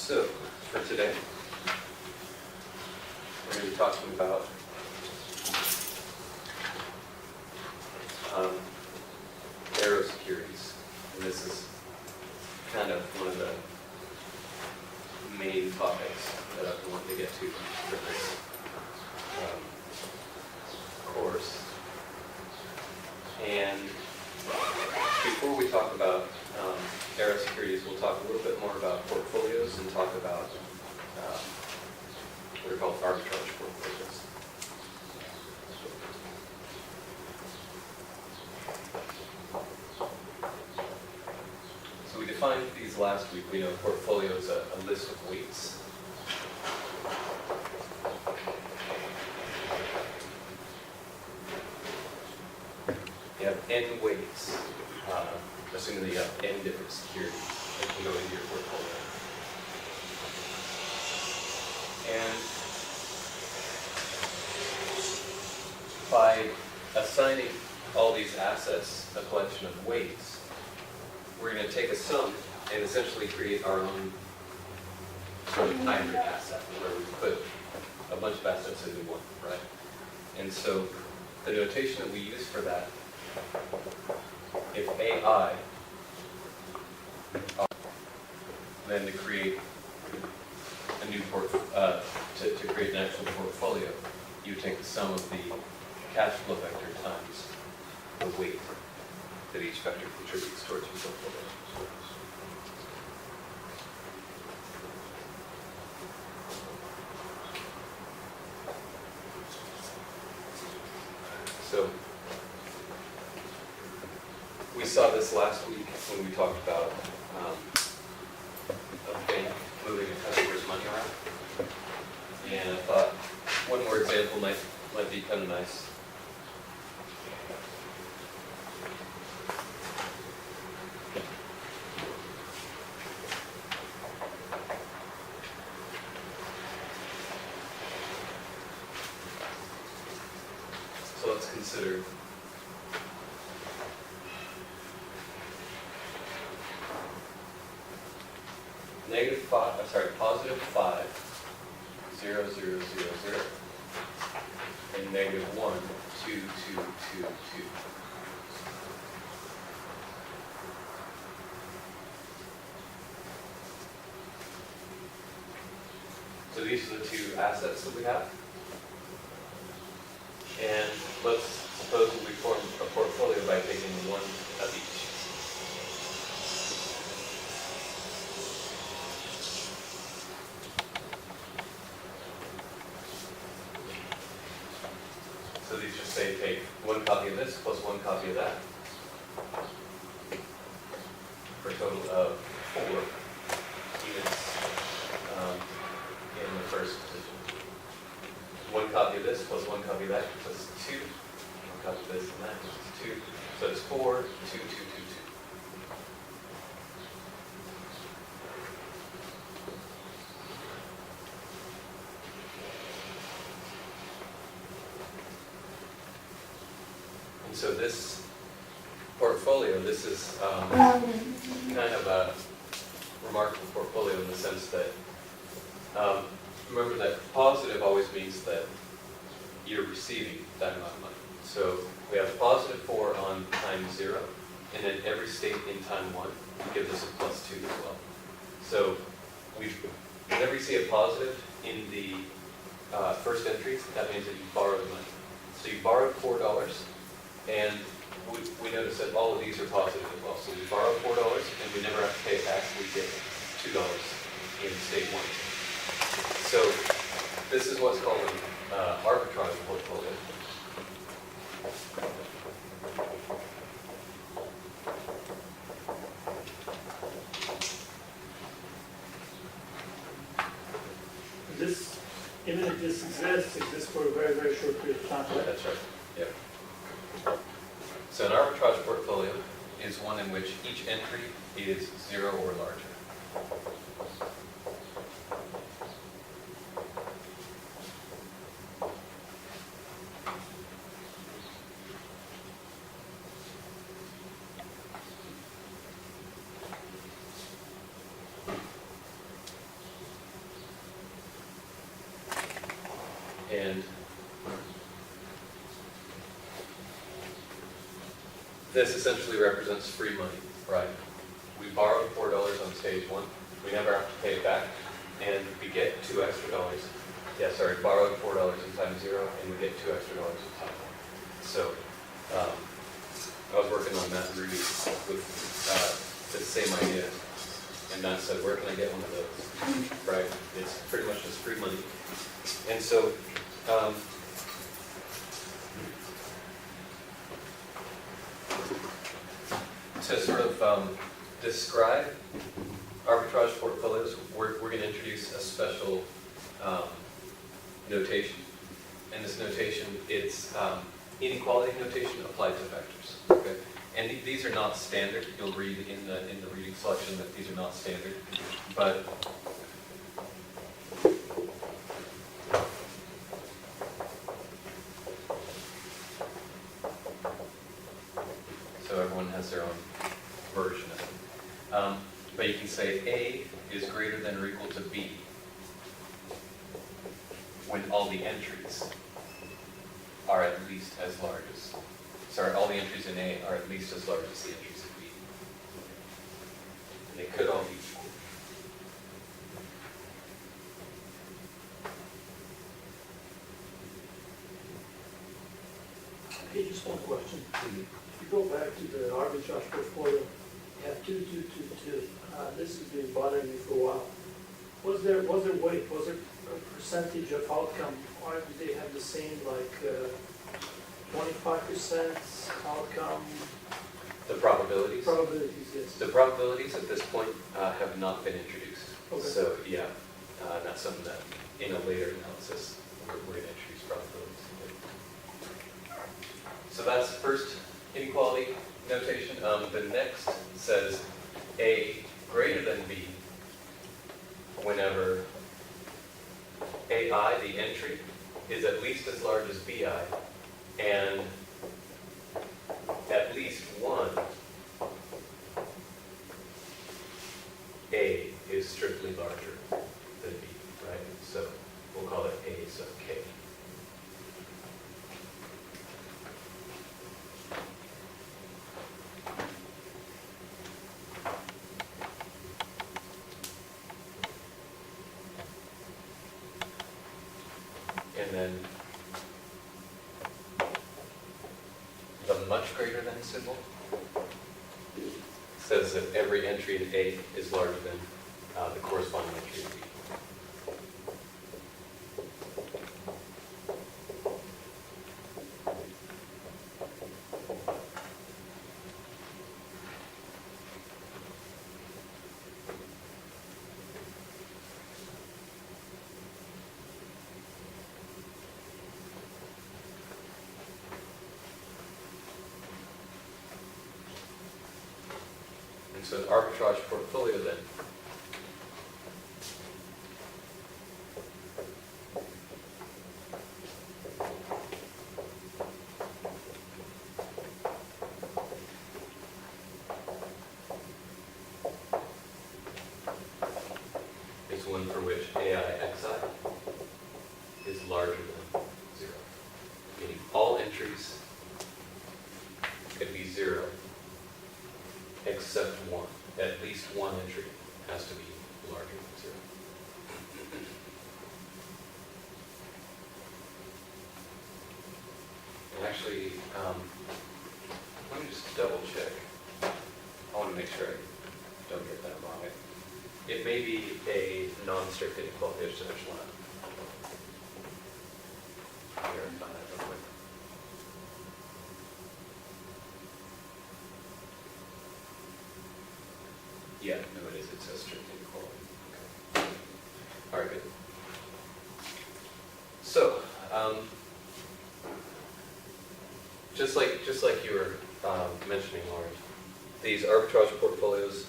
So, for today, we're going to be talking about Arrow securities. And this is kind of one of the main topics that I want to get to for this course. And before we talk about Arrow securities, we'll talk a little bit more about portfolios and talk about what are called arbitrage portfolios. So we defined these last week. We know a portfolio is a list of weights. You have n weights, assuming that you have n different securities that can go into your portfolio. And by assigning all these assets a collection of weights, we're going to take a sum and essentially create our own sort of hybrid asset where we put a bunch of assets into one, right? And so the notation that we use for that, if AI, then to create a new to create an actual portfolio, you take the sum of the cash flow vector times the weight that each vector contributes towards your portfolio. So we saw this last week when we talked about a bank moving a customer's money around. And I thought one more example might be kind of nice. So let's consider positive 5, 0, 0, 0, 0, and negative 1, 2, 2, 2, 2. So these are the two assets that we have. And let's suppose that we form a portfolio by taking one of each. So these just say take one copy of this plus one copy of that for a total of 4 units in the first position. One copy of this plus one copy of that gives us 2. One copy of this and that gives us 2. So it's 4, 2, 2, 2, 2. And so this portfolio, this is kind of a remarkable portfolio in the sense that remember that positive always means that you're receiving that amount of money. So we have positive 4 on time 0, and then every state in time 1 gives us a plus 2 as well. So whenever you see a positive in the first entries, that means that you borrowed money. So you borrowed $4, and we notice that all of these are positive as well. So we borrow $4, and we never have to pay it back. We get $2 in state 1. So this is what's called an arbitrage portfolio. This, even if this exists for a very, very short period of time, right? That's right. Yep. So an arbitrage portfolio is one in which each entry is 0 or larger. And this essentially represents free money, right? We borrowed $4 on stage 1. We never have to pay it back, and we get $2 extra. Yeah, sorry, borrowed $4 in time 0, and we get $2 extra in time 1. So I was working on that Ruby with the same idea, and Matt said, "Where can I get one of those?" Right? It's pretty much just free money, and so. To sort of describe arbitrage portfolios, we're going to introduce a special notation. And this notation, it's inequality notation applied to vectors. Okay? And these are not standard. You'll read in the reading selection that these are not standard. But so everyone has their own version of it. But you can say A is greater than or equal to B when all the entries are at least as large as, sorry, all the entries in A are at least as large as the entries in B. And they could all be equal. Hey, just one question. If you go back to the arbitrage portfolio, you have 2, 2, 2, 2. This has been bothering me for a while. Was there weight? Was there a percentage of outcome? Or do they have the same, like 25% outcome? The probabilities? Probabilities, yes. The probabilities at this point have not been introduced. Okay. So yeah, that's something that in a later analysis we're going to introduce probabilities. So that's the first inequality notation. The next says A greater than B whenever AI, the entry, is at least as large as BI, and at least one A is strictly larger than B, right? So we'll call it A sub K. And then the much greater than symbol says that every entry in A is larger than the corresponding entry in B. And so an arbitrage portfolio then is one for which AIXI is larger than 0. Meaning all entries could be 0 except one. At least one entry has to be larger than 0. And actually, let me just double check. I want to make sure I don't get that wrong. It may be a non-strict inequality. I just want to verify that real quick. Yeah, no, it is. It says strict inequality. Okay. All right, good. So, just like you were mentioning, Lauren, these arbitrage portfolios,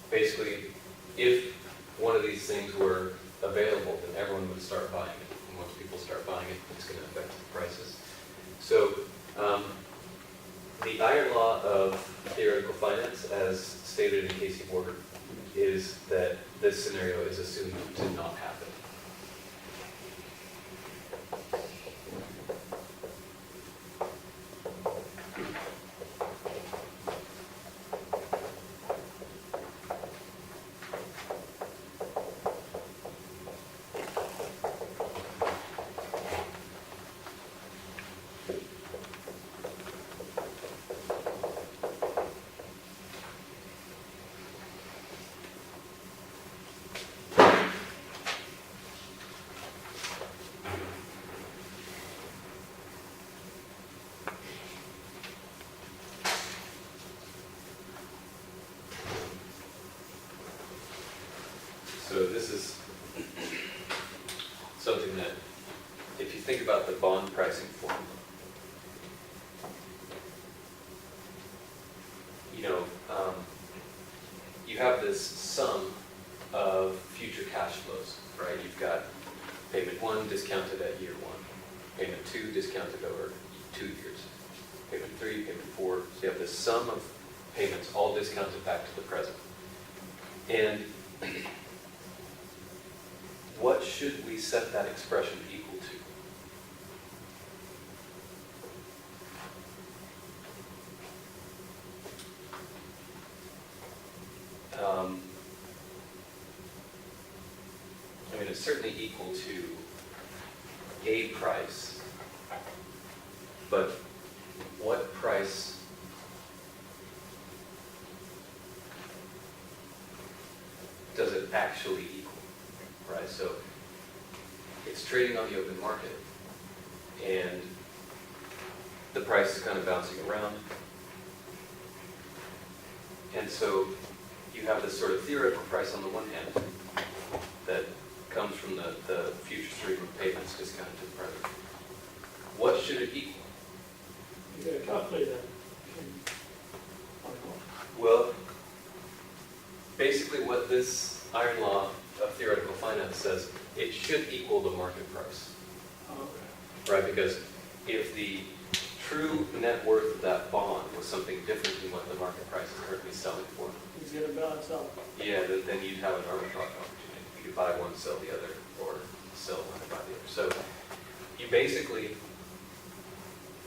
basically, if one of these things were available, then everyone would start buying it. And once people start buying it, it's going to affect the prices. So, the iron law of theoretical finance, as stated in Casey Borger, is that this scenario is assumed to not happen. So this is something that, if you think about the bond pricing formula, you have this sum of future cash flows, right? You've got payment 1 discounted at year 1, payment 2 discounted over 2 years, payment 3, payment 4. So you have this sum of payments all discounted back to the present. And what should we set that expression equal to? It's certainly equal to a price, but what price does it actually equal, right? So it's trading on the open market, and the price is kind of bouncing around. And so you have this sort of theoretical price on the one hand that comes from the future stream of payments discounted to the present. What should it equal? You gotta calculate that. Well, basically what this iron law of theoretical finance says, it should equal the market price. Okay. Right, because if the true net worth of that bond was something different than what the market price is currently selling for, He's gonna balance out. yeah, then you'd have an arbitrage opportunity. You could buy one, sell the other, or sell one and buy the other. So you basically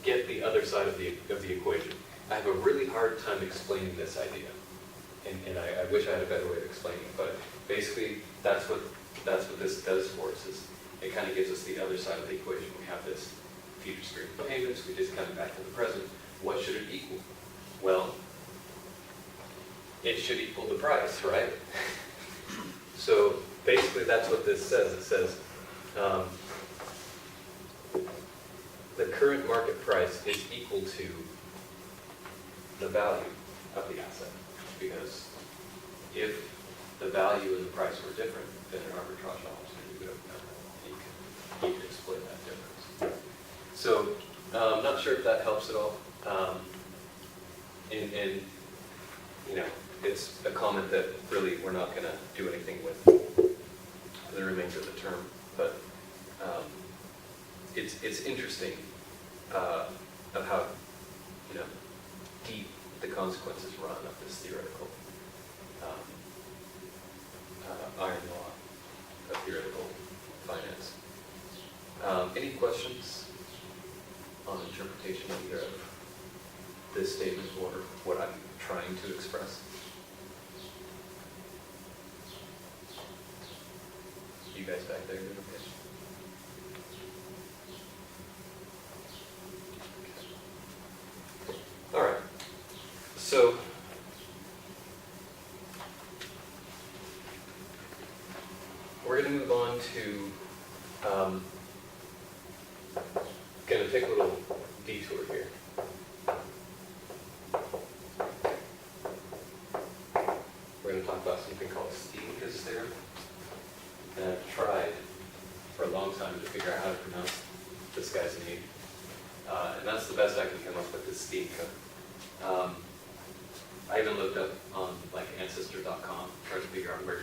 get the other side of the equation. I have a really hard time explaining this idea, and I wish I had a better way of explaining it, but basically that's what this does for us. Is it kind of gives us the other side of the equation. We have this future stream of payments, we discount it back to the present. What should it equal? Well, it should equal the price, right? So basically that's what this says. It says the current market price is equal to the value of the asset, because if the value and the price were different, then an arbitrage opportunity would have come. You can exploit that difference. So I'm not sure if that helps at all. And it's a comment that really we're not going to do anything with for the remainder of the term, but it's interesting of how deep the consequences run of this theoretical iron law of theoretical finance. Any questions on interpretation either of this statement or what I'm trying to express? You guys back there doing okay? All right. So we're going to move on to going to take a little detour here. We're going to talk about something called Steenka's theorem. And I've tried for a long time to figure out how to pronounce this guy's name. And that's the best I can come up with, is Steenka. I even looked up on Ancestor.com, trying to figure out where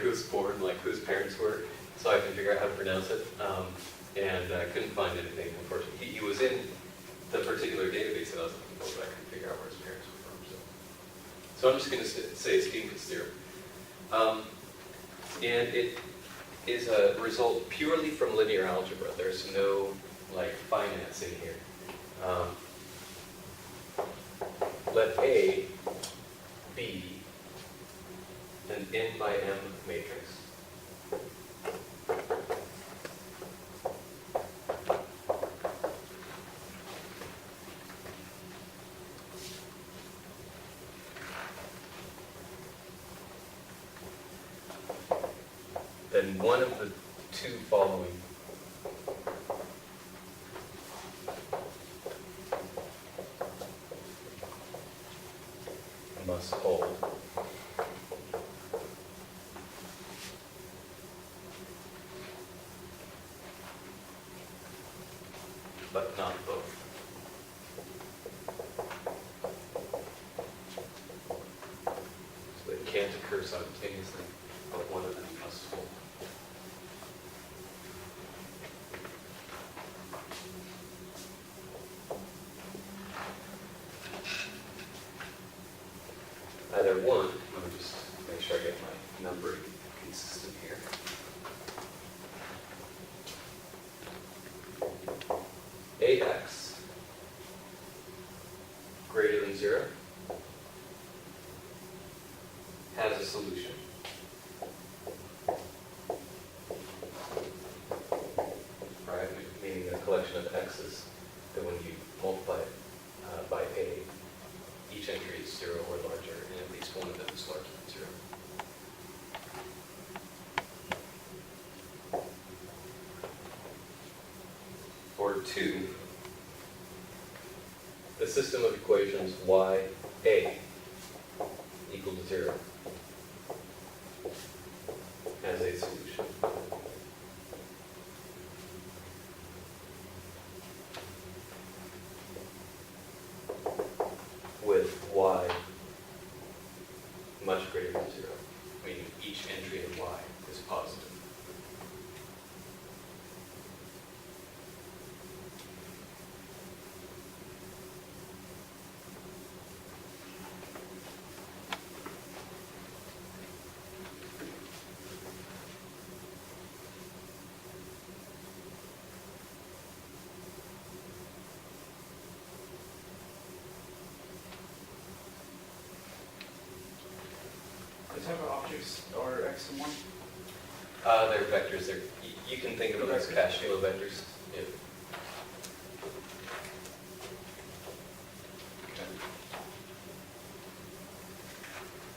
he was born, who his parents were, so I can figure out how to pronounce it. And I couldn't find anything, unfortunately. He was in the particular database that I was looking for, but I couldn't figure out where his parents were from. So I'm just going to say Steenka's theorem. And it is a result purely from linear algebra. There's no finance in here. Let A be an n by m matrix. Then one of the two following must hold. but not both. So they can't occur simultaneously, but one of them must hold. Either one, let me just make sure I get my numbering consistent here. AX greater than 0 has a solution. Right, meaning a collection of x's that when you multiply it by a, each entry is 0 or larger, and at least one of them is larger than 0. Or 2, the system of equations y a equal to 0 has a solution. With y much greater than 0, meaning each entry in y is positive. The type of objects are X and Y? They're vectors. You can think of them as cash flow vectors. Yeah.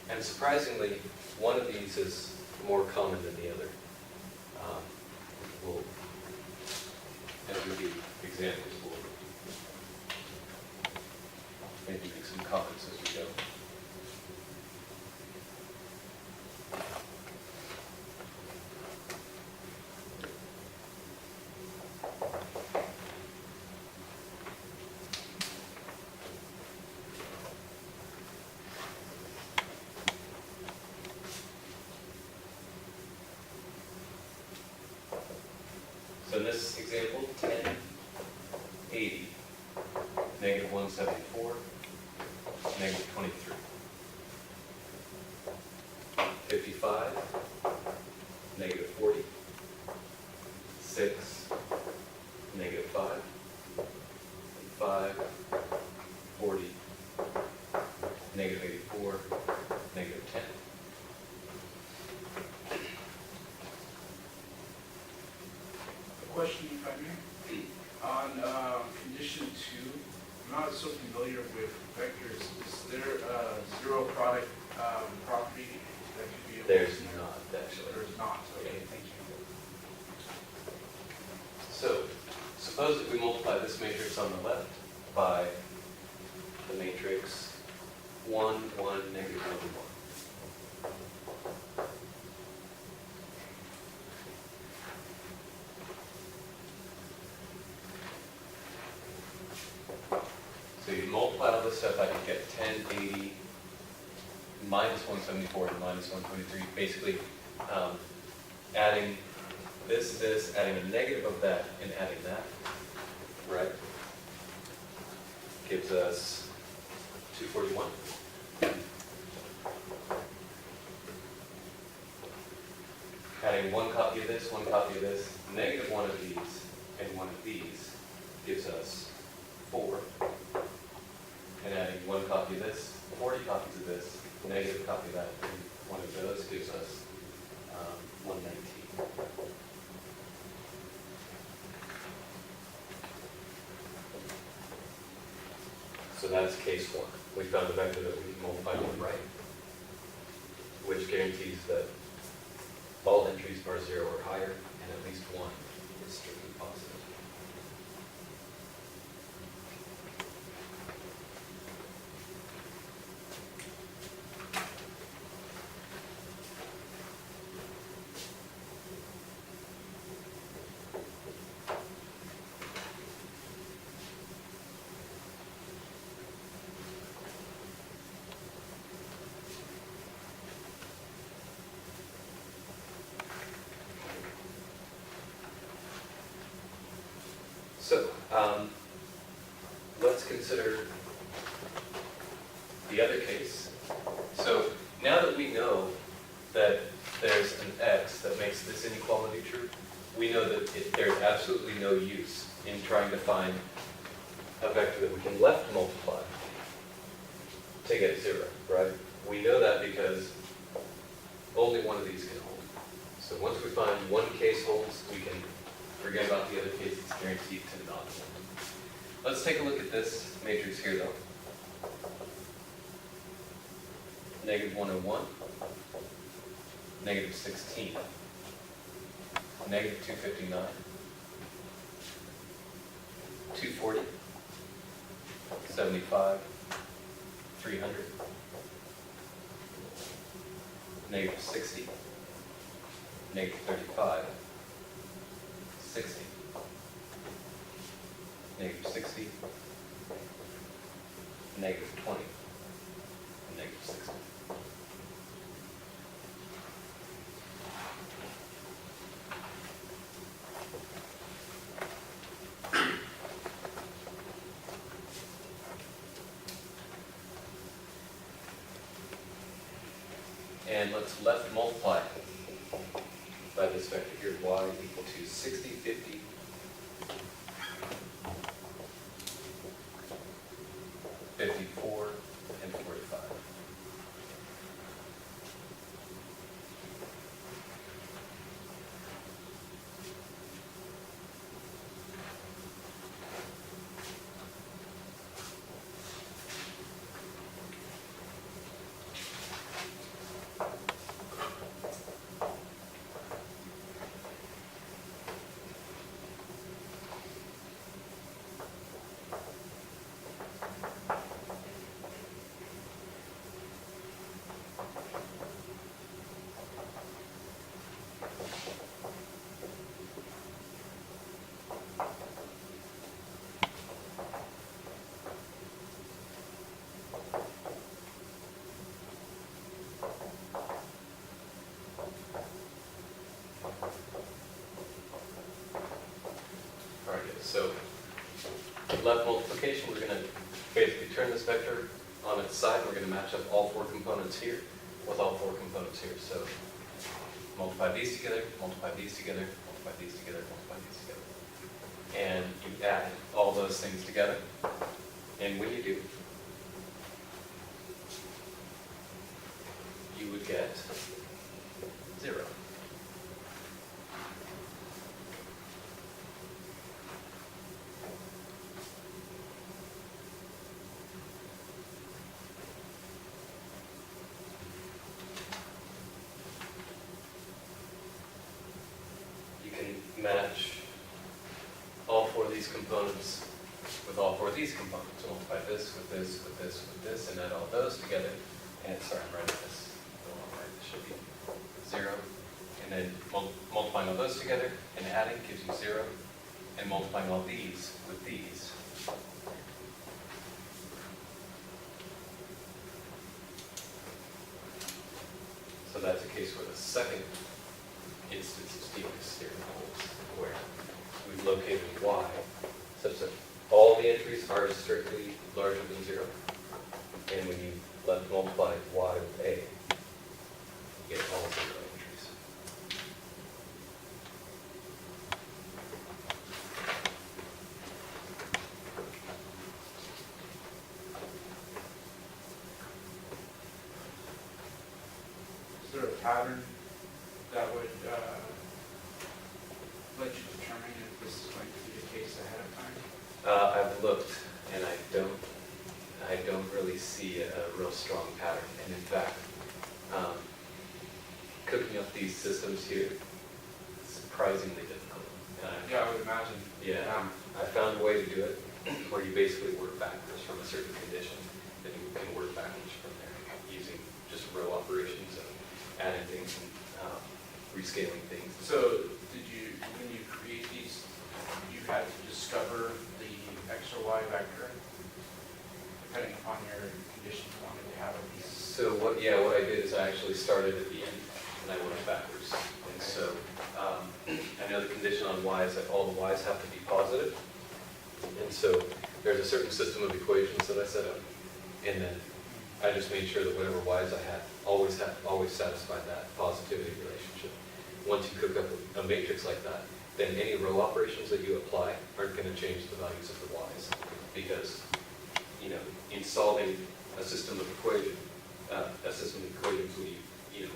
And surprisingly, one of these is more common than the other. We'll, as with the examples, we'll maybe make some comments as we go. So in this example, 10, 80, negative 174, negative 23. 55, negative 40, 6, negative 5, 5, 40, negative 84, negative 10. Question, if I may. On condition 2, I'm not so familiar with vectors. Is there a zero product property that could be? There's not, actually. There's not. Okay, thank you. So, suppose that we multiply this matrix on the left by the matrix 1, 1, negative 1, 1. So you multiply all this stuff out, you get 1080 minus 174 and minus 123. Basically, adding this, adding a negative of that, and adding that, right? Gives us 241. Adding one copy of this, one copy of this, negative one of these, and one of these gives us 4. And adding one copy of this, 40 copies of this, negative copy of that, and one of those gives us 119. So that's case 1. We found a vector that we can multiply to the right, which guarantees that all entries are 0 or higher, and at least one is strictly positive. So, let's consider the other case. So now that we know that there's an x that makes this inequality true, we know that there's absolutely no use in trying to find a vector that we can left multiply to get 0, right? We know that because only one of these can hold. So once we find one case holds, we can forget about the other case. It's guaranteed to not hold. Let's take a look at this matrix here, though. Negative 101, negative 16, negative 259, 240, 75, 300, negative 60, negative 35, 60, negative 60, negative 20, and negative 60. And let's left multiply by this vector here, y equal to 60, 50, 54, and 45. So left multiplication, we're going to basically turn this vector on its side. We're going to match up all four components here with all four components here. So multiply these together, multiply these together, multiply these together, multiply these together. And you add all those things together. And when you do, you would get 0. Match all four of these components with all four of these components. Multiply this with this, with this, with this, and add all those together. And sorry, I'm writing this the wrong way. This should be 0. And then multiplying all those together and adding gives you 0. And multiplying all these with these. So that's a case where the second instance of Stevens theorem holds, where we've located y such that all the entries are strictly larger than 0. And when you left multiply y with a, you get all 0 entries. Is there a pattern that would let you determine if this is going to be the case ahead of time? I've looked, and I don't really see a real strong pattern. And in fact, cooking up these systems here is surprisingly difficult. Yeah, I would imagine. Yeah, I found a way to do it where you basically work backwards from a certain condition, then you can work backwards from there using just row operations and adding things and rescaling things. So did you, when you create these, you had to discover the x or y vector depending upon your condition you wanted to have of these? So what I did is I actually started at the end and I went backwards. And so I know the condition on y is that all the y's have to be positive. And so there's a certain system of equations that I set up, and then I just made sure that whatever y's I had always satisfied that positivity relationship. Once you cook up a matrix like that, then any row operations that you apply aren't going to change the values of the y's, because in solving a system of equations, when you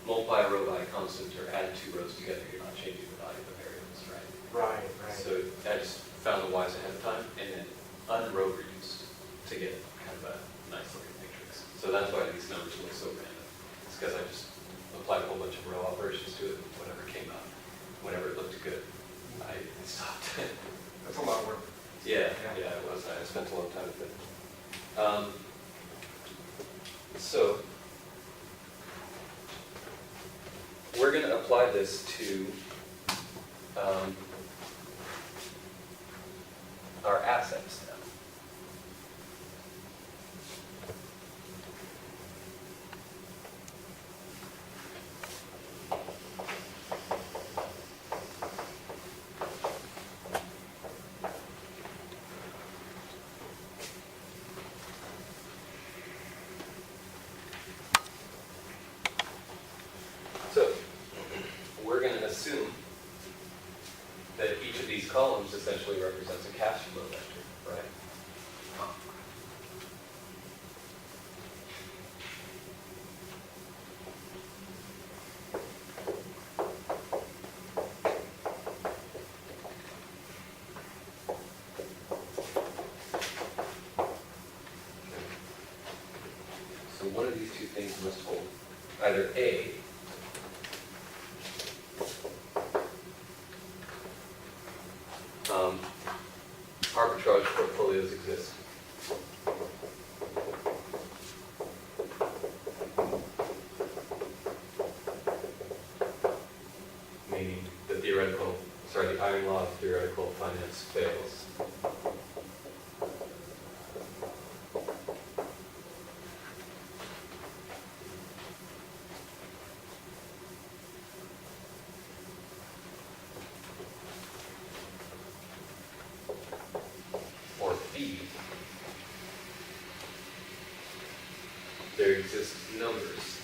multiply a row by a constant or add two rows together, you're not changing the value of the variables, right? Right, right. So I just found the y's ahead of time and then unrow reduced to get kind of a nice looking matrix. So that's why these numbers look so random. It's because I just applied a whole bunch of row operations to it, and whatever came out, whenever it looked good, I stopped. That's a lot of work. Yeah, it was. I spent a lot of time with it. So we're going to apply this to our assets now. So we're going to assume that each of these columns essentially represents a cash flow vector, right? So one of these two things must hold. Either A, arbitrage portfolios exist. Meaning the iron law of theoretical finance fails. Or B, there exist numbers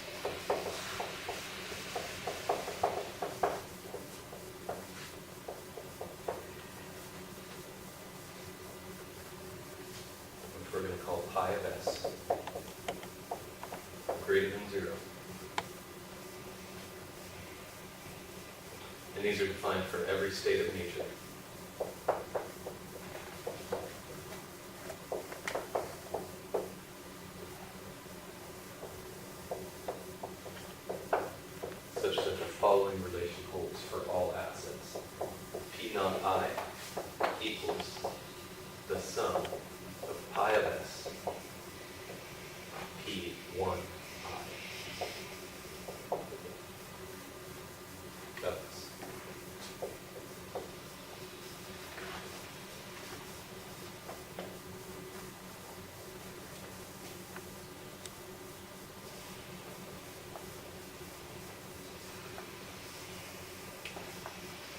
which we're going to call pi of s greater than 0. And these are defined for every state of nature. Such that the following relation holds for all assets. P naught I equals the sum of pi of s P1 I of s.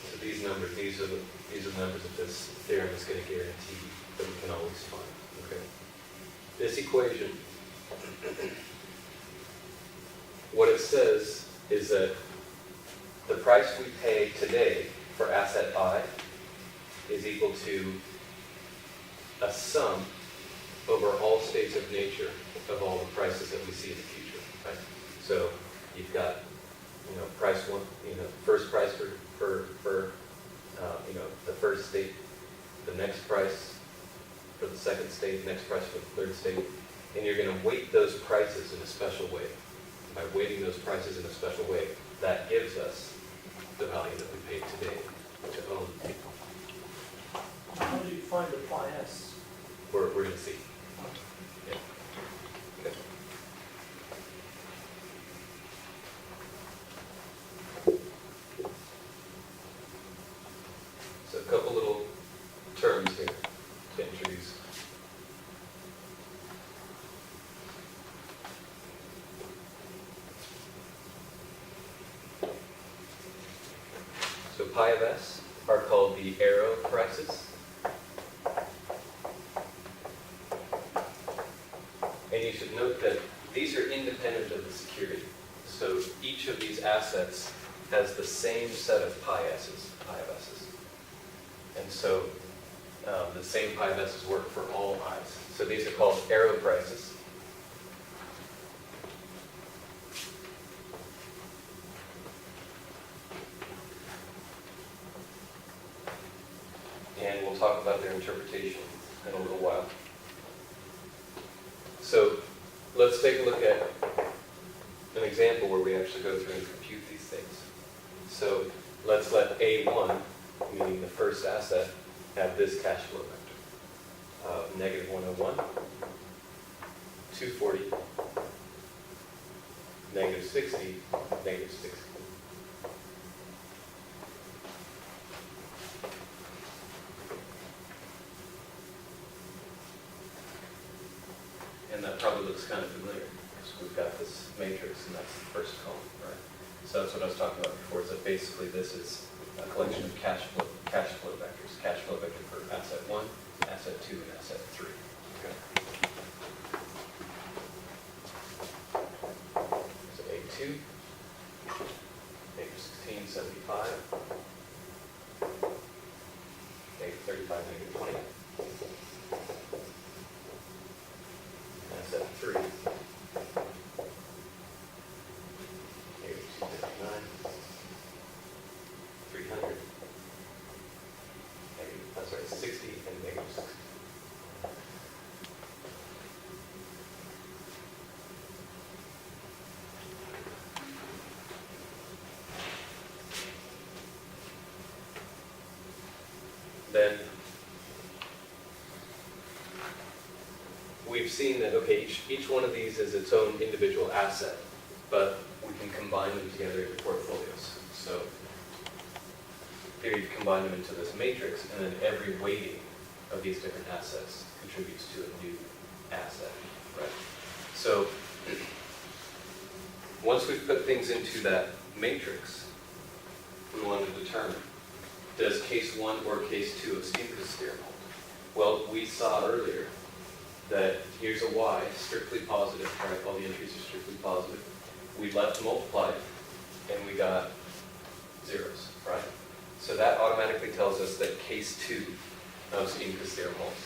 So these numbers, these are the numbers that this theorem is going to guarantee that we can always find. Okay. This equation, what it says is that the price we pay today for asset I is equal to a sum over all states of nature of all the prices that we see in the future. Right? So you've got, price one, first price for the first state, the next price for the second state, next price for the third state, and you're going to weight those prices in a special way. By weighting those prices in a special way, that gives us the value that we paid today to own. How do you find the pi s? We're going to see. Yeah. Okay. So a couple little terms here to introduce. So pi of s are called the arrow prices. And you should note that these are independent of the security. So each of these assets has the same set of pi of s's. And so the same pi of s's work for all i's. So these are called arrow prices. And we'll talk about their interpretation in a little while. So let's take a look at an example where we actually go through and compute these things. So let's let A1, meaning the first asset, have this cash flow vector. Negative 101, 240, negative 60, negative 60. And that probably looks kind of familiar. So we've got this matrix, and that's the first column, right? So that's what I was talking about before. So basically, this is a collection of cash flow vectors. Cash flow vector for asset 1, asset 2, and asset 3. Okay. So A2, negative 16, 75, negative 35, negative 20. Asset 3, negative 259, 300, negative, 60, and negative 60. Then we've seen that, okay, each one of these is its own individual asset, but we can combine them together into portfolios. So here you combine them into this matrix, and then every weighting of these different assets contributes to a new asset, right? So once we've put things into that matrix, we want to determine, does case 1 or case 2 of Steenker's theorem hold? Well, we saw earlier that here's a y, strictly positive, right? All the entries are strictly positive. We left multiplied, and we got zeros, right? So that automatically tells us that case 2 of Steenker's theorem holds.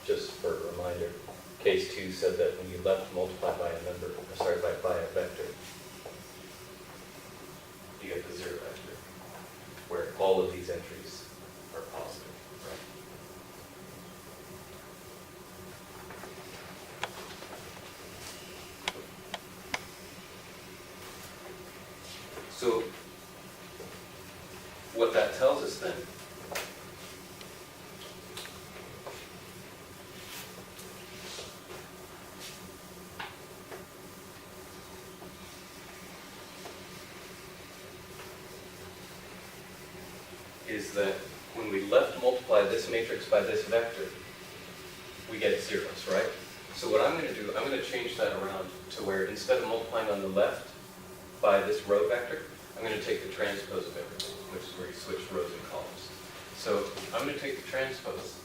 Just for a reminder, case 2 said that when you left multiply by a number, by a vector, you get the 0 vector, where all of these entries are positive, right? So what that tells us then is that when we left multiply this matrix by this vector, we get zeros, right? So what I'm going to do, I'm going to change that around to where instead of multiplying on the left by this row vector, I'm going to take the transpose of everything, which is where you switch rows and columns. So I'm going to take the transpose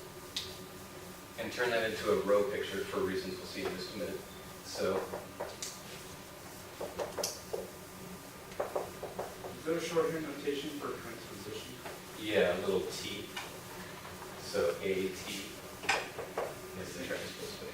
and turn that into a row picture for reasons we'll see in just a minute. So Is there a shorthand notation for transposition? yeah, a little t. So AT is the transpose thing.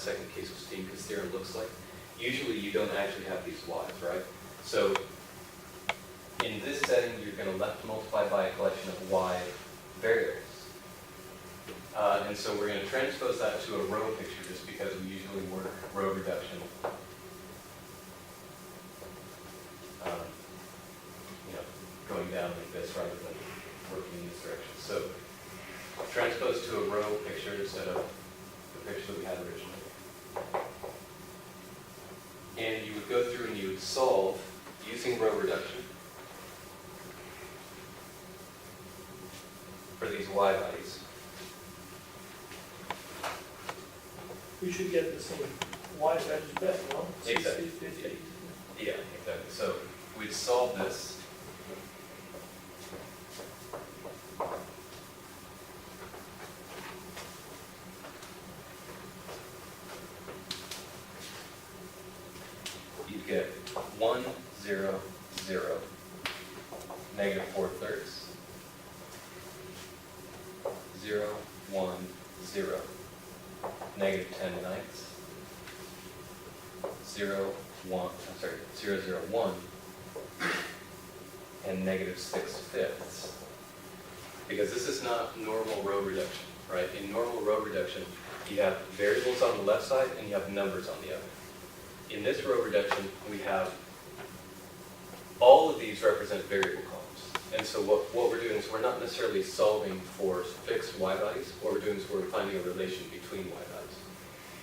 that second case what Steenke's theorem looks like. Usually you don't actually have these y's, right? So in this setting, you're going to left multiply by a collection of y variables. And so we're going to transpose that to a row picture just because we usually work row reduction, going down like this rather than working in this direction. So transpose to a row picture instead of the picture that we had originally. And you would go through and you would solve using row reduction for these y values. We should get the same y values back, no? Exactly. 60, 50. Yeah, exactly. So we'd solve this. You'd get 1, 0, 0, negative 4/3. 0, 1, 0, negative 10/9. 0, 0, 1, and negative 6/5. Because this is not normal row reduction, right? In normal row reduction, you have variables on the left side and you have numbers on the other. In this row reduction, we have all of these represent variable columns. And so what we're doing is we're not necessarily solving for fixed y values. What we're doing is we're finding a relation between y values.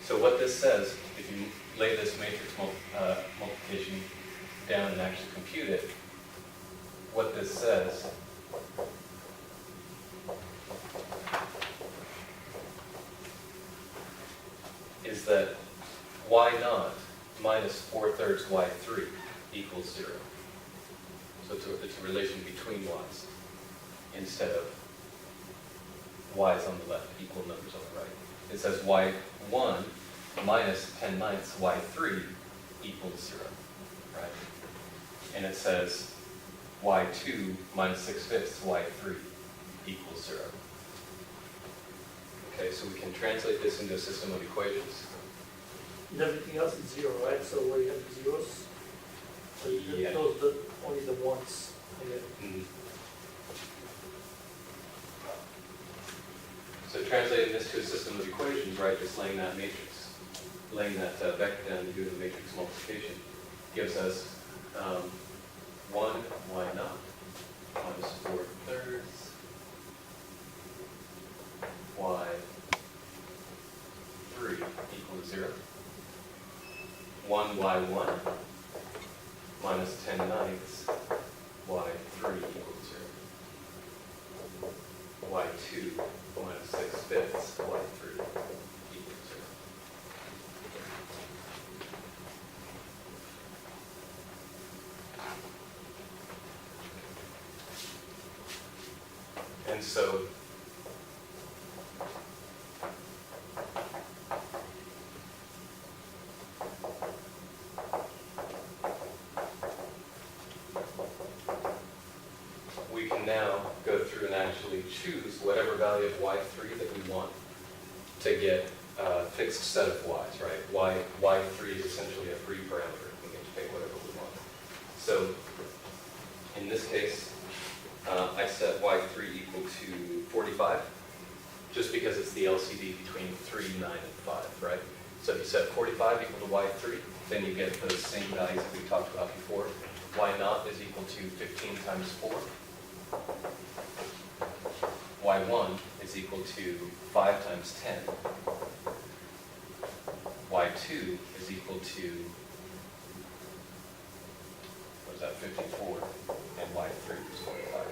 So what this says, if you lay this matrix multiplication down and actually compute it, what this says is that y naught minus 4/3 y3 equals 0. So it's a relation between y's instead of y's on the left, equal numbers on the right. It says y1 minus 10/9 y3 equals 0, right? And it says y2 minus 6/5 y3 equals 0. Okay, so we can translate this into a system of equations. And everything else is 0, right? So where you have the zeros, so Yeah. those only the ones. Yeah. Mhm. So translating this to a system of equations, right, just laying that matrix, laying that vector down and doing the matrix multiplication gives us 1 y naught minus 4/3 y3 equals 0. 1 y1 minus 10/9 y3 equals 0. y2 minus 6/5 y3 equals 0. And so we can now go through and actually choose whatever value of y3 that we want to get a fixed set of y's, right? Y3 is essentially a free parameter. We get to pick whatever we want. So in this case, I set y3 equal to 45, just because it's the LCD between 3, 9, and 5, right? So if you set 45 equal to y3, then you get those same values that we talked about before. Y naught is equal to 15 times 4. Y1 is equal to 5 times 10. Y2 is equal to, what is that, 54, and Y3 is 45.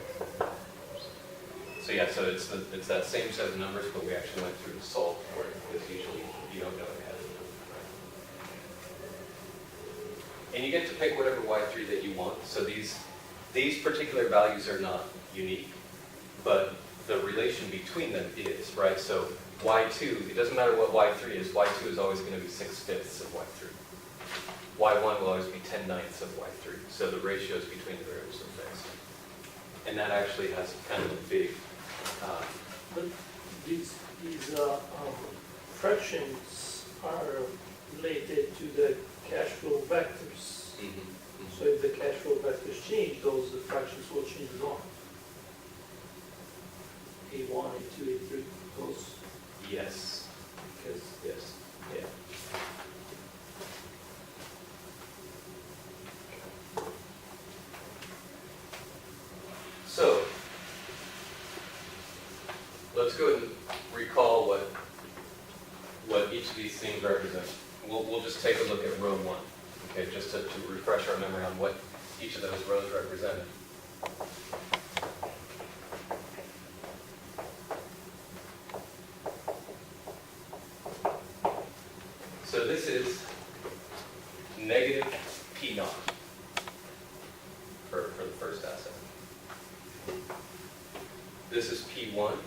So yeah, so it's that same set of numbers, but we actually went through and solved for it, because usually you don't know ahead of time. And you get to pick whatever Y3 that you want. So these particular values are not unique, but the relation between them is, right? So Y2, it doesn't matter what Y3 is, Y2 is always going to be 6/5 of Y3. Y1 will always be 10/9 of Y3. So the ratios between the variables are fixed. And that actually has kind of a big... But these fractions are related to the cash flow vectors. Mhm. So if the cash flow vectors change, those fractions will change as well. A1, A2, A3, those, Yes, because yes, yeah. So, let's go ahead and recall what each of these things represent. We'll just take a look at row 1, okay, just to refresh our memory on what each of those rows represented. So this is negative P naught for the first asset. This is P1,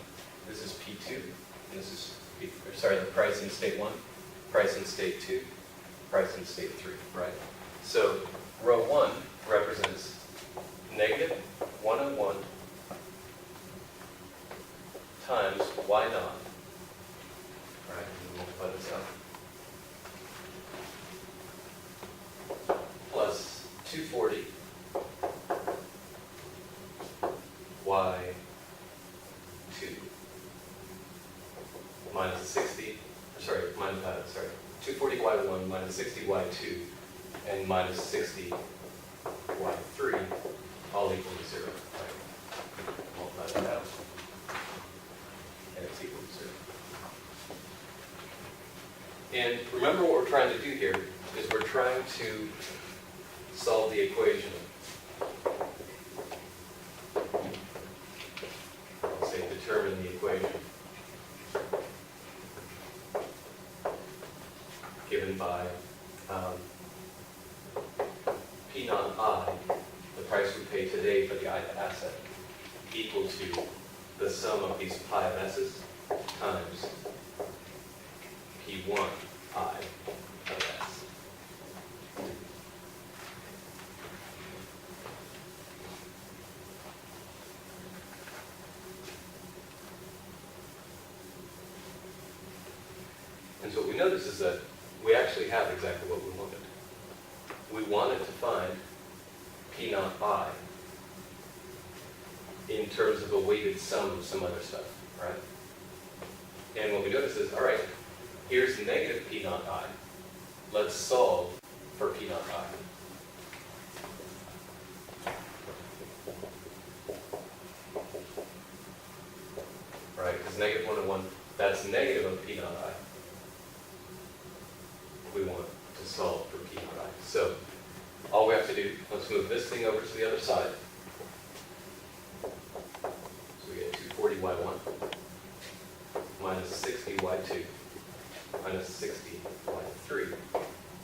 this is P2, and this is the price in state 1, price in state 2, price in state 3, right? So row 1 represents negative 101 times Y naught, right? And we'll multiply this out. Plus 240 Y2 minus 60, 240 Y1 minus 60 Y2 and minus 60 Y3 all equal to 0, right? Multiply that out and it's equal to 0. And remember what we're trying to do here is we're trying to solve the equation. I'll say determine the equation given by P naught I, the price we pay today for the I asset, equal to the sum of these pi of s's times P1 I of s. And so what we notice is that we actually have exactly what we wanted. We wanted to find P naught I in terms of a weighted sum of some other stuff, right? And what we notice is, all right, here's negative P naught I. Let's solve for P naught I. Right, because negative 101, that's negative of P naught I. We want to solve for P naught I. So all we have to do, let's move this thing over to the other side. So we get 240 Y1 minus 60 Y2 minus 60 Y3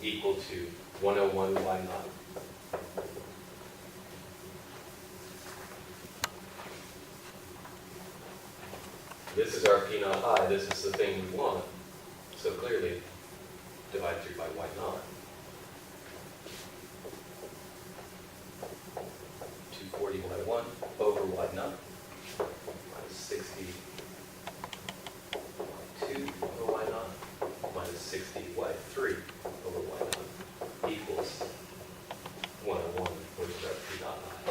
equal to 101 Y0. This is our P naught I, this is the thing we want. So clearly, divide through by Y0. 240 Y1 over Y0 minus 60 Y2 over Y0 minus 60 Y3 over Y0 equals 101, which is our P naught I.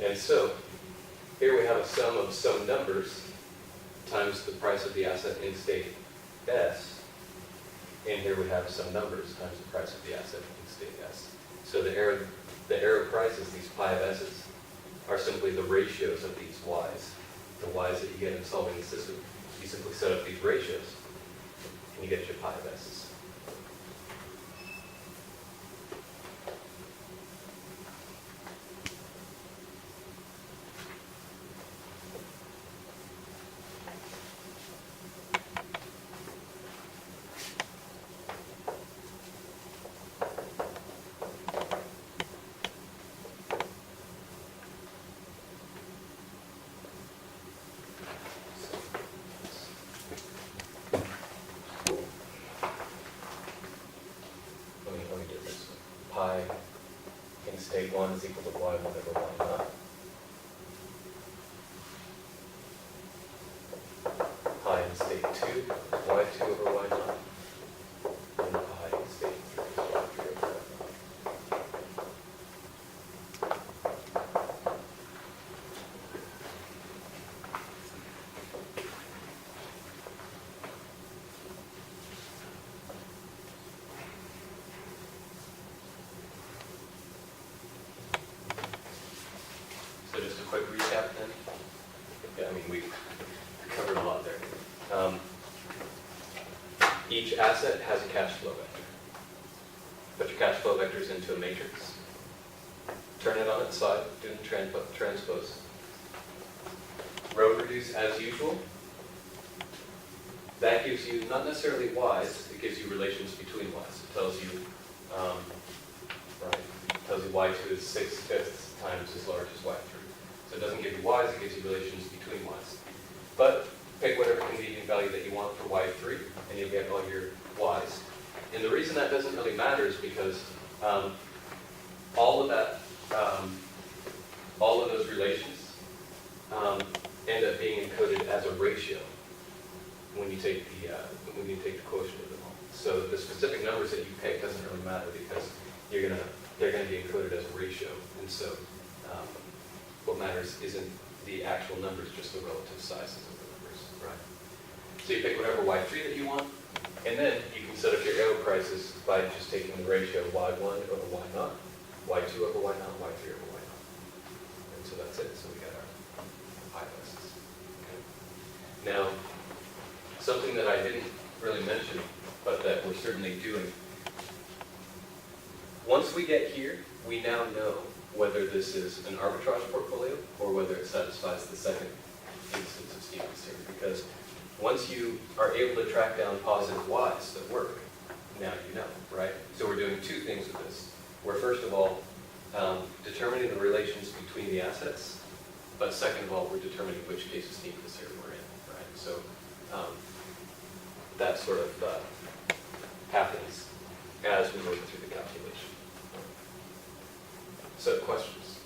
And so, here we have a sum of some numbers times the price of the asset in state S. And here we have some numbers times the price of the asset in state S. So the arrow prices, these pi of S's, are simply the ratios of these Y's. The Y's that you get in solving the system. You simply set up these ratios, and you get your pi of S's. pi in state 1 is equal to y1 over y0. Pi in state 2 is y2 over y0. And pi in state 3 is y3 over y0. So just a quick recap then. Yeah, I mean, we covered a lot there. Each asset has a cash flow vector. Put your cash flow vectors into a matrix. Turn it on its side, do the transpose. Row reduce as usual. That gives you not necessarily y's, it gives you relations between y's. It tells you, tells you y2 is 6/5 times as large as y3. So it doesn't give you y's, it gives you relations between y's. But pick whatever convenient value that you want for y3, and you'll get all your y's. And the reason that doesn't really matter is because all of that, all of those relations end up being encoded as a ratio when you take the quotient of them all. So the specific numbers that you pick doesn't really matter because they're gonna be encoded as a ratio. And so what matters isn't the actual numbers, just the relative sizes of the numbers, right? So you pick whatever y3 that you want, and then you can set up your arrow prices by just taking the ratio y1 over y0, y2 over y0, y3 over y0. And so that's it. So we got our pi lists. Okay. Now, something that I didn't really mention, but that we're certainly doing. Once we get here, we now know whether this is an arbitrage portfolio or whether it satisfies the second instance of Stevens theory. Because once you are able to track down positive y's that work, now you know, right? So we're doing two things with this. We're first of all determining the relations between the assets, but second of all, we're determining which case of Stevens theory we're in, right? So that sort of happens as we move through the calculation. So questions?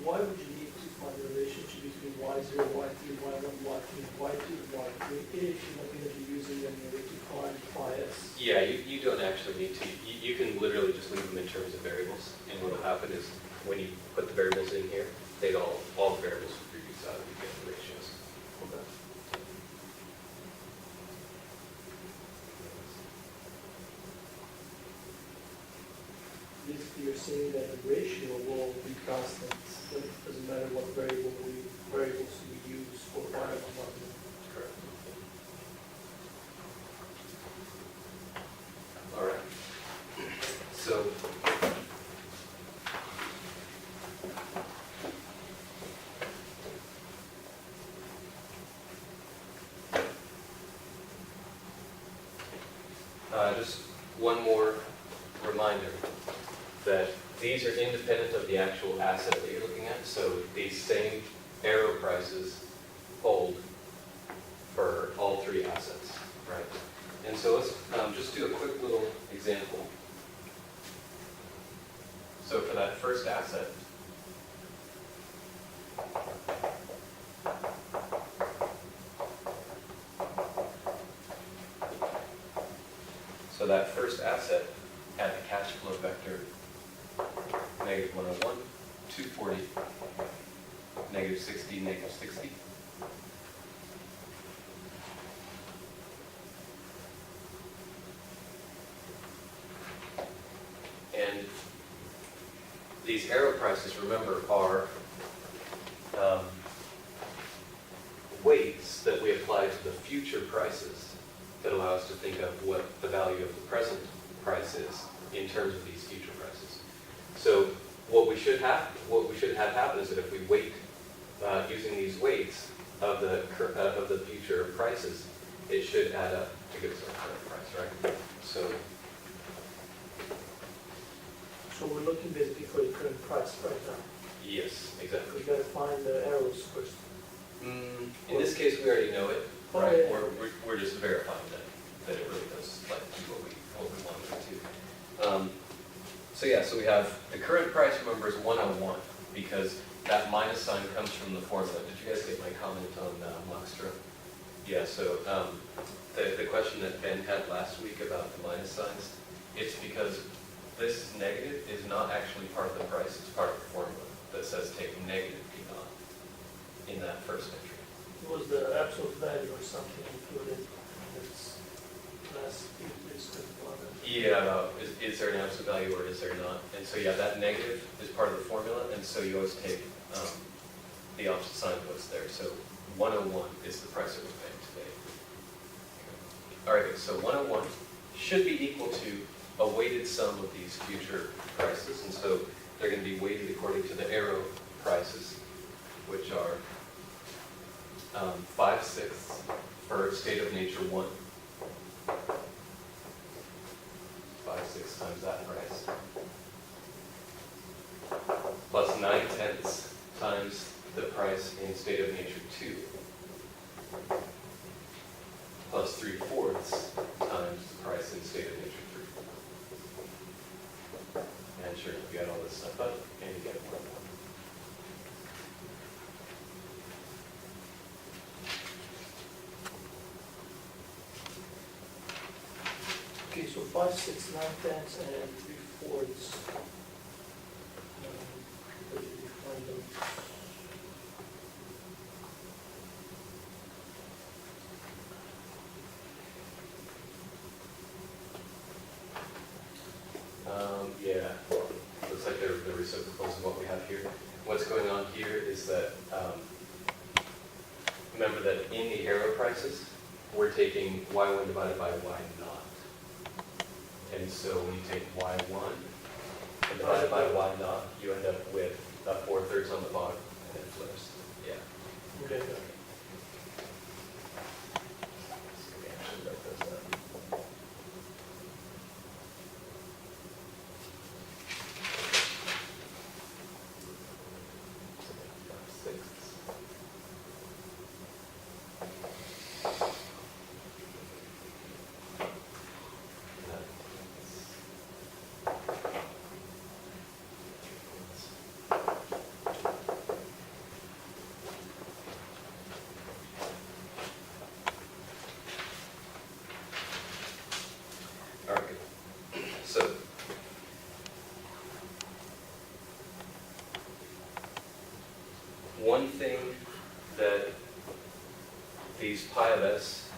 Why would you need to find the relationship between y0, y3, y1, y2, y2, y3 if you're not going to be using them to find phi s? Yeah, you don't actually need to. You can literally just leave them in terms of variables. And what will happen is when you put the variables in here, all the variables will reduce out and you get the ratios. Okay. Basically, you're saying that the ratio will be constant. It doesn't matter what variables we use for y1, y2. Correct. All right. So just one more reminder that these are independent of the actual asset that you're looking at. So these same arrow prices hold for all three assets, right? And so let's just do a quick little example. So for that first asset, had a cash flow vector -101, 240, -60, -60. And these arrow prices, remember, are weights that we apply to the future prices that allow us to think of what the value of the present price is in terms of these future prices. So what we should have happen is that if we weight using these weights of the future prices, it should add up to give us our current price, right? So we're looking basically for the current price right now. yes, exactly. We gotta find the arrows first. In this case, we already know it, Oh, right? yeah. We're just verifying that it really does like do what we want it to. So yeah, so we have, the current price, remember, is 101, because that minus sign comes from the formula. Did you guys get my comment on Moxtra? Yeah, so the question that Ben had last week about the minus signs, it's because this negative is not actually part of the price, it's part of the formula that says take negative P naught in that first entry. Was the absolute value or something included? It's less, it's Yeah, is there an absolute value or is there not? And so yeah, that negative is part of the formula, and so you always take the opposite sign puts there. So 101 is the price that we're paying today. All right, so 101 should be equal to a weighted sum of these future prices, and so they're going to be weighted according to the arrow prices, which are 5/6 for state of nature 1. 5/6 times that price, plus 9/10 times the price in state of nature 2, plus 3/4 times the price in state of nature 3. And sure, you add all this stuff up, and you get 1. Okay, so 5, 6, 9 tenths and 3/4. Where did you find them? Yeah, looks like they're the reciprocals of what we have here. What's going on here is that, remember that in the arrow prices, we're taking y1 divided by y0. And so when you take y1 and divide it by y0, you end up with 4/3 on the bottom, and it flips. Yeah. Okay, got it. So we actually write those down. All right, so one thing that these pi of s,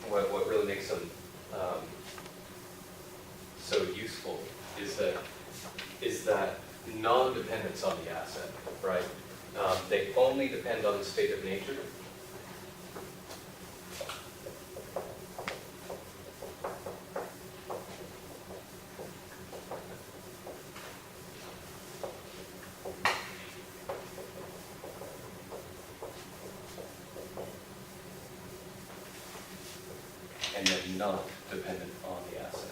what really makes them so useful is that non-dependence on the asset, right? They only depend on the state of nature. And then not dependent on the asset.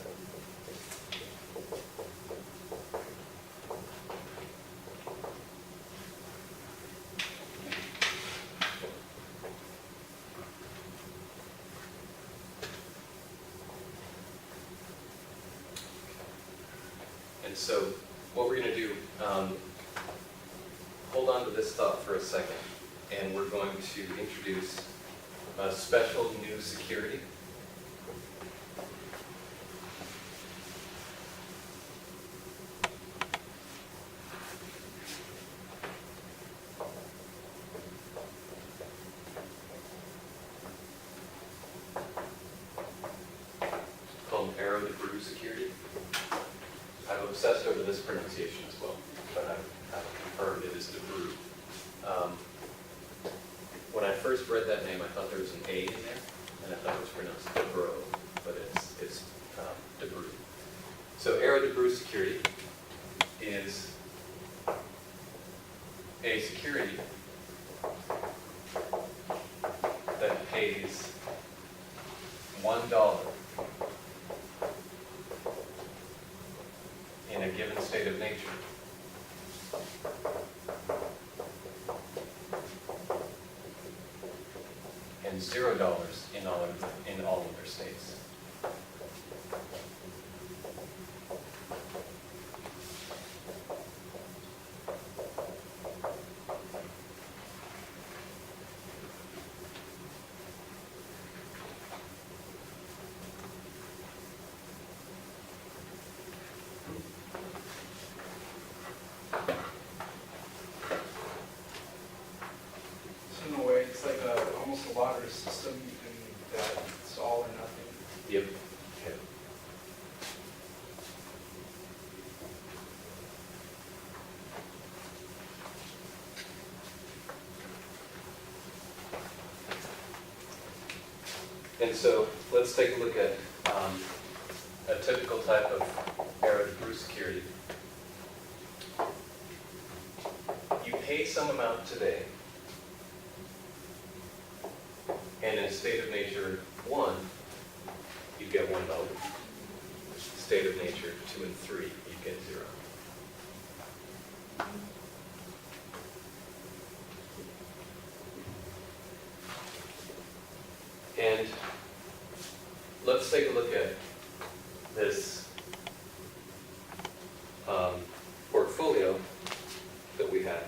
And so what we're going to do, hold on to this thought for a second, and we're going to introduce a special new security. Called Arrow-Debreu security. I've obsessed over this pronunciation as well, but I've confirmed it is Debreu. When I first read that name, I thought there was an A in there, and I thought it was pronounced Debreu, but it's Debreu. So Arrow-Debreu security is a security that pays $1 in a given state of nature. And $0 in all other states. better system and that it's all or nothing? Yep. Okay. And so let's take a look at a typical type of Arrow-Debreu security. You pay some amount today, and in state of nature 1, you get $1. State of nature 2 and 3, you get 0. And let's take a look at this portfolio that we have.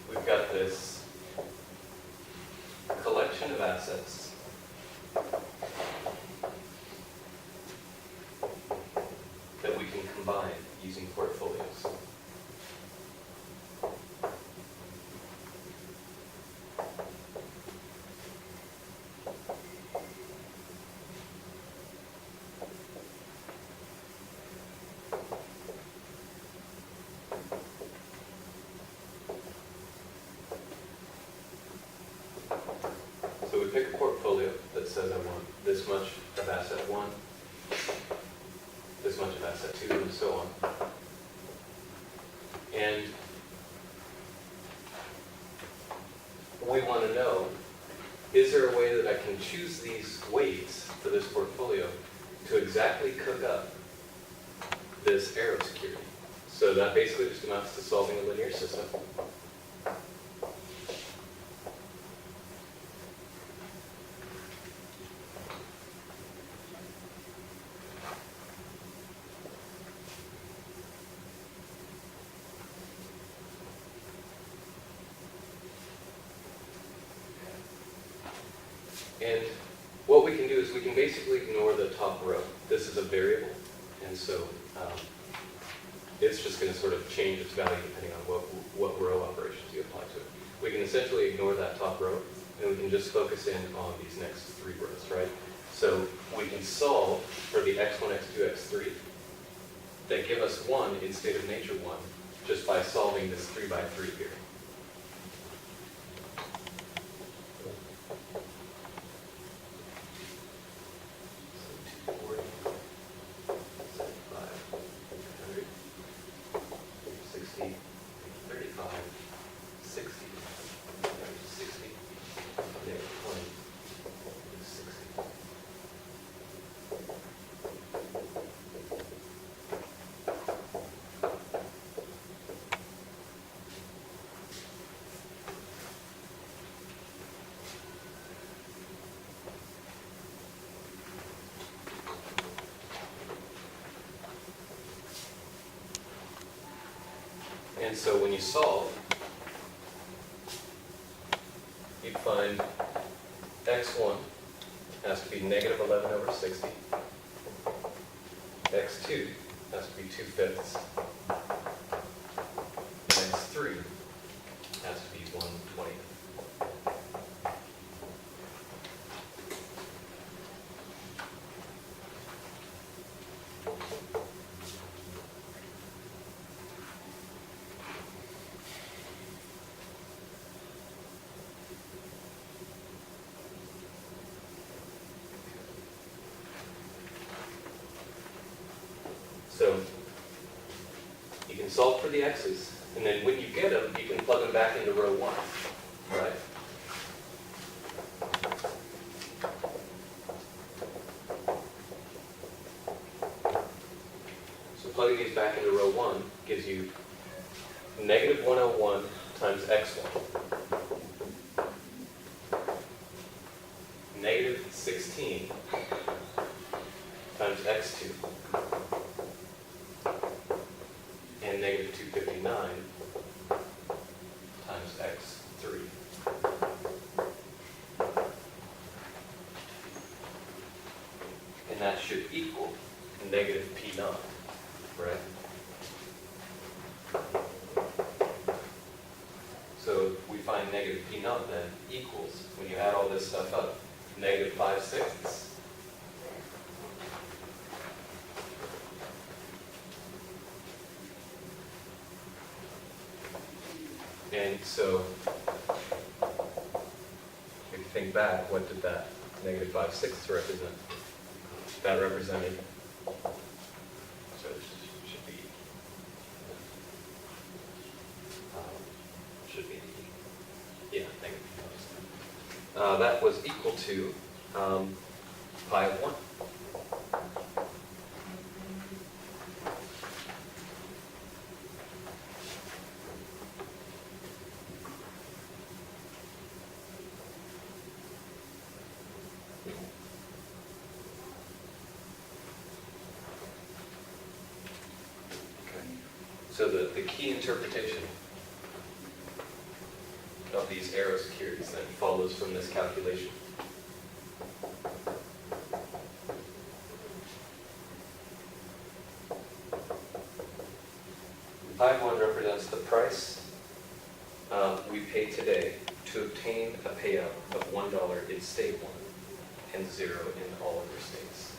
We've got this collection of assets that we can combine using portfolios. So we pick a portfolio that says I want this much of asset 1, this much of asset 2, and so on. And we want to know, is there a way that I can choose these weights for this portfolio to exactly cook up this arrow security? So that basically just amounts to solving a linear system. And what we can do is we can basically ignore the top row. This is a variable, and so it's just going to sort of change its value depending on what row operations you apply to it. We can essentially ignore that top row, and we can just focus in on these next 3 rows, right? So we can solve for the x1, x2, x3 that give us 1 in state of nature 1 just by solving this 3 by 3 here. And so when you solve, you find x1 has to be negative 11 over 60. x2 has to be 2/5. And x3 has to be 1/20. So you can solve for the x's, and then when you get them, you can plug them back into row 1, right? So plugging these back into row 1 gives you negative 101 times x1, negative 16 times x2, and negative 259 times x3. And that should equal negative P0, right? So we find negative P naught then equals, when you add all this stuff up, negative 5/6. And so, if you think back, what did that negative 5/6 represent? That represented, so it should be, yeah, negative 5/6. That was equal to pi of 1. So the key interpretation of these arrow securities then follows from this calculation. I1 represents the price we pay today to obtain a payout of $1 in state 1 and 0 in all other states.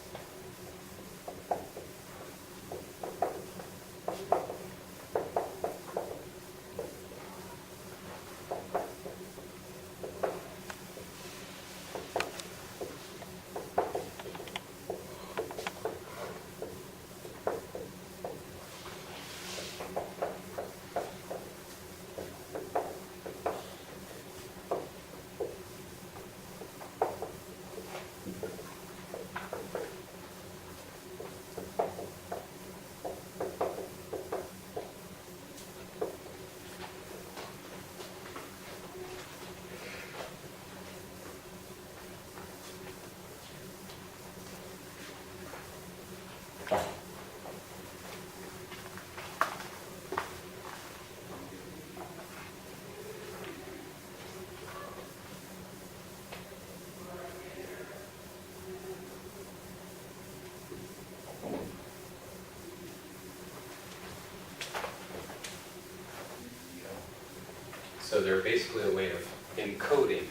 So they're basically a way of encoding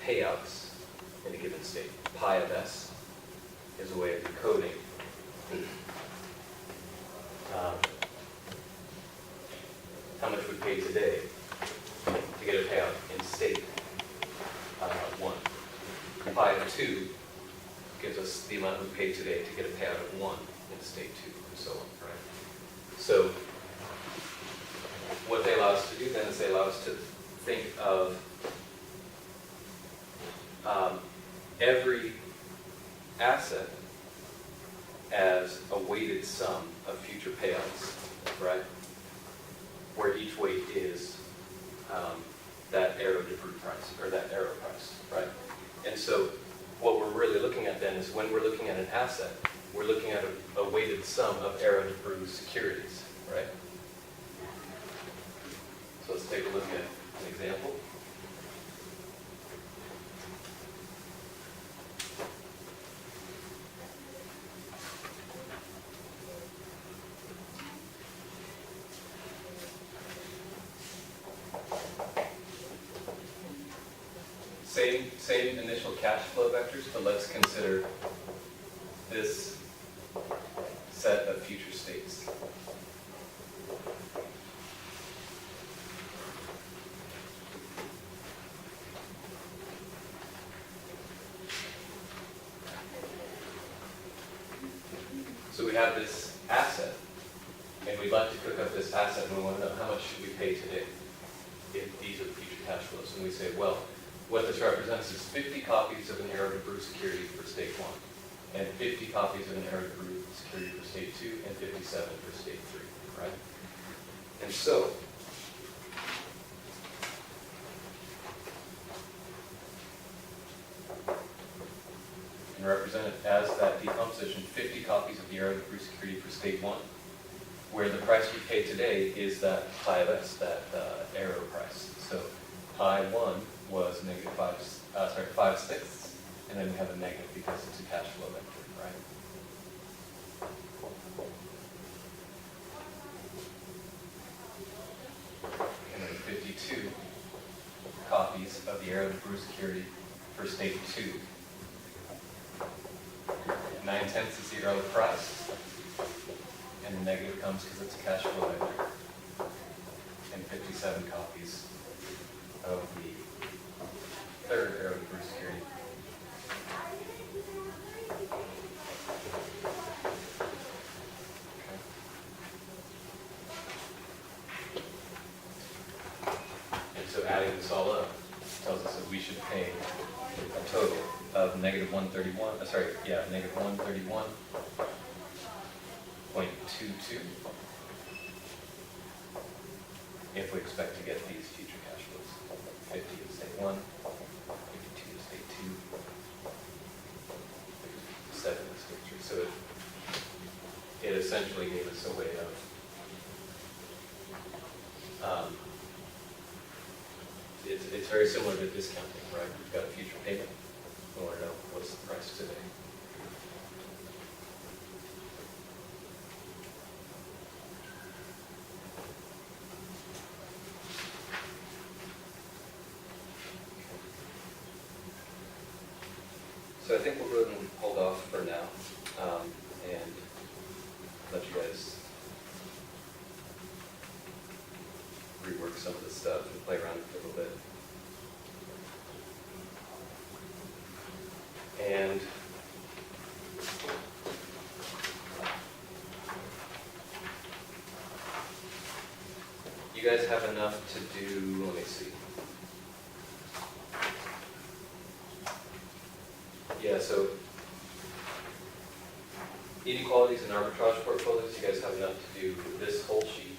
payouts in a given state. Pi of S is a way of encoding how much we pay today to get a payout in state 1. Pi of 2 gives us the amount we pay today to get a payout of 1 in state 2, and so on, right? So what they allow us to do then is they allow us to think of every asset as a weighted sum of future payouts, right? Where each weight is that Arrow-Debreu price, or that arrow price, right? And so what we're really looking at then is when we're looking at an asset, we're looking at a weighted sum of Arrow-Debreu securities, right? So let's take a look at an example. Same initial cash flow vectors, but let's consider this set of future states. So we have this asset, and we'd like to cook up this asset, and we want to know how much should we pay today if these are the future cash flows. And we say, well, what this represents is 50 copies of an Arrow-Debreu security for state 1, and 50 copies of an Arrow-Debreu security for state 2, and 57 for state 3, right? And so, and represent it as that decomposition, 50 copies of the Arrow-Debreu security for state 1, where the price we pay today is that pi of S, that arrow price. So pi 1 was negative 5/6, and then we have a negative because it's a cash flow vector, right? And then copies of the Arrow-Debreu security for state 2. 9/10 is the Arrow price, and the negative comes because it's a cash flow ledger. And 57 copies of the third Arrow-Debreu security. And so adding this all up tells us that we should pay a total of negative 131, negative 131.22 if we expect to get these future cash flows. 50 is state 1, 52 is state 2, 7 is state 3. So it essentially gave us a way of it's very similar to discounting, right? We've got a future payment. We want to know what's the price today. So I think we'll go ahead and hold off for now and let you guys rework some of this stuff and play around with it a little bit. And you guys have enough to do, let me see. Yeah, so inequalities and arbitrage portfolios, you guys have enough to do this whole sheet.